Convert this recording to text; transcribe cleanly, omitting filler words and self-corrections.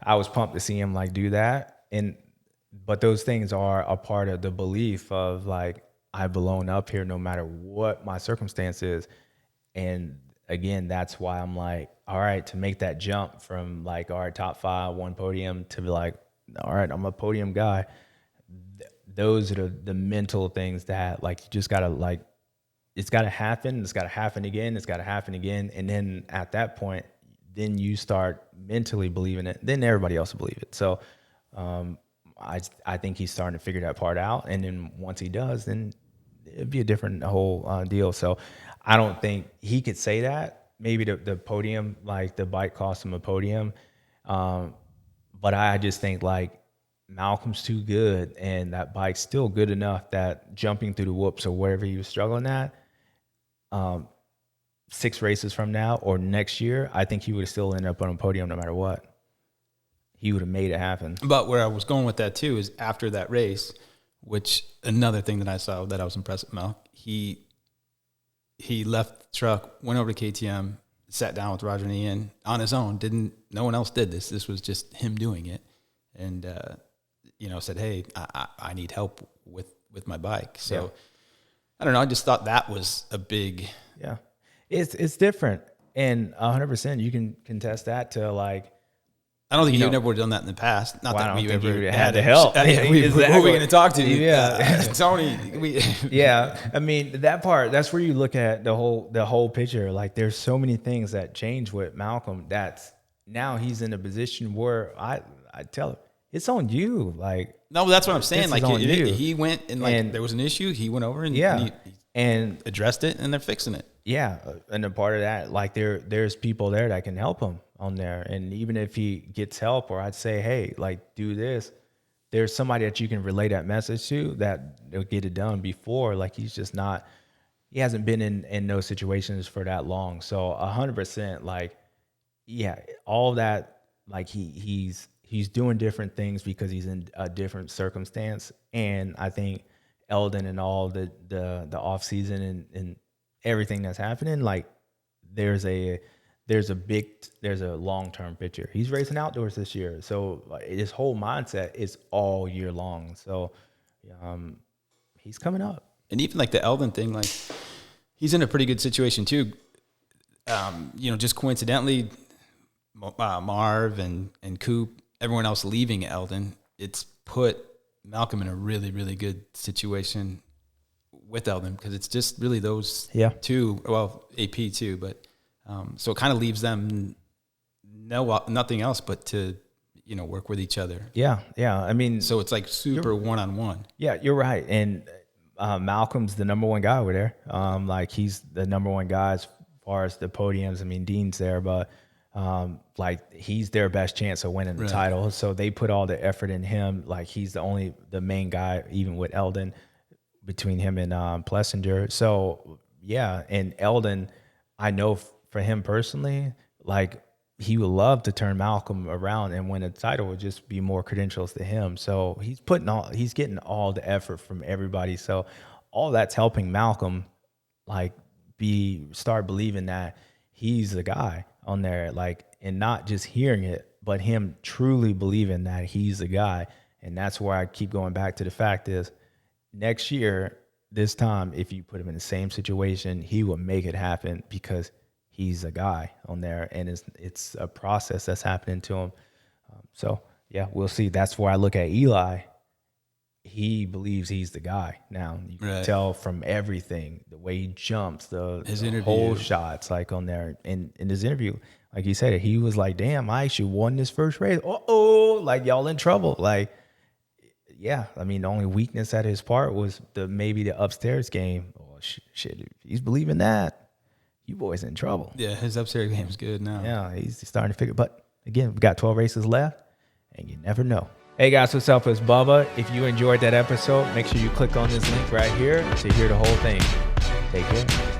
I was pumped to see him like do that. But those things are a part of the belief of like, I belong up here no matter what my circumstance is. And again, that's why I'm like, all right, to make that jump from like, all right, top 5, 1 podium to be like, all right, I'm a podium guy. Those are the mental things that like, you just gotta like, it's gotta happen. It's gotta happen again. It's gotta happen again. And then at that point, then you start mentally believing it. Then everybody else will believe it. So, I think he's starting to figure that part out. And then once he does, then it'd be a different whole deal. So I don't think he could say that. Maybe the podium, like the bike cost him a podium. But I just think like Malcolm's too good and that bike's still good enough that jumping through the whoops or whatever he was struggling at, 6 races from now or next year, I think he would still end up on a podium no matter what. He would have made it happen. But where I was going with that too is after that race, which another thing that I saw that I was impressed with Mal, he left the truck, went over to KTM, sat down with Roger and Ian on his own. No one else did this. This was just him doing it. And, said, hey, I need help with my bike. So yeah. I don't know. I just thought that was a big, yeah, it's different. And 100% you can contest that to like, I don't think you've never done that in the past. Not that we've ever had to help. Exactly. Who are we going to talk to? Yeah. Tony. Yeah. I mean, that part, that's where you look at the whole picture. Like there's so many things that change with Malcolm. That's now he's in a position where I tell him, it's on you. Like, no, that's what I'm saying. Like he went and there was an issue. He went over and he addressed it and they're fixing it. Yeah. And a part of that, like there's people there that can help him on there. And even if he gets help, or I'd say, hey, like do this, there's somebody that you can relay that message to that will get it done before. Like he hasn't been in those situations for that long. So 100%, like, yeah, all that, like he's doing different things because he's in a different circumstance. And I think Eldon and all the off season and everything that's happening, like there's a long-term picture. He's racing outdoors this year. So his whole mindset is all year long. So he's coming up. And even like the Eldon thing, like he's in a pretty good situation too. Just coincidentally, Marv and Coop, everyone else leaving Eldon, it's put Malcolm in a really, really good situation with Eldon because it's just really those two, well, AP too, but so it kind of leaves them nothing else but to, work with each other. Yeah. Yeah. I mean, so it's like super one-on-one. Yeah, you're right. And Malcolm's the number one guy over there. Like he's the number one guy as far as the podiums. I mean, Dean's there, but like he's their best chance of winning the title. So they put all the effort in him. Like he's the main guy, even with Eldon, between him and Plessinger. So yeah, and Eldon, I know for him personally, like he would love to turn Malcolm around and win a title. Would just be more credentials to him. So he's getting all the effort from everybody. So all that's helping Malcolm, like start believing that he's the guy on there, like, and not just hearing it, but him truly believing that he's the guy. And that's where I keep going back to the fact is next year, this time, if you put him in the same situation, he will make it happen because he's a guy on there, and it's a process that's happening to him. So yeah, we'll see. That's where I look at Eli. He believes he's the guy now. You can tell from everything, the way he jumps, the whole shots, like on there. In his interview, like he said, he was like, "Damn, I actually won this first race. Like y'all in trouble." Like, yeah, I mean, the only weakness at his part was maybe the upstairs game. Oh shit, if he's believing that, you boys in trouble. Yeah, his upstairs game's good now. Yeah, he's starting to figure. But again, we got 12 races left, and you never know. Hey guys, what's up? It's Bubba. If you enjoyed that episode, make sure you click on this link right here to hear the whole thing. Take care.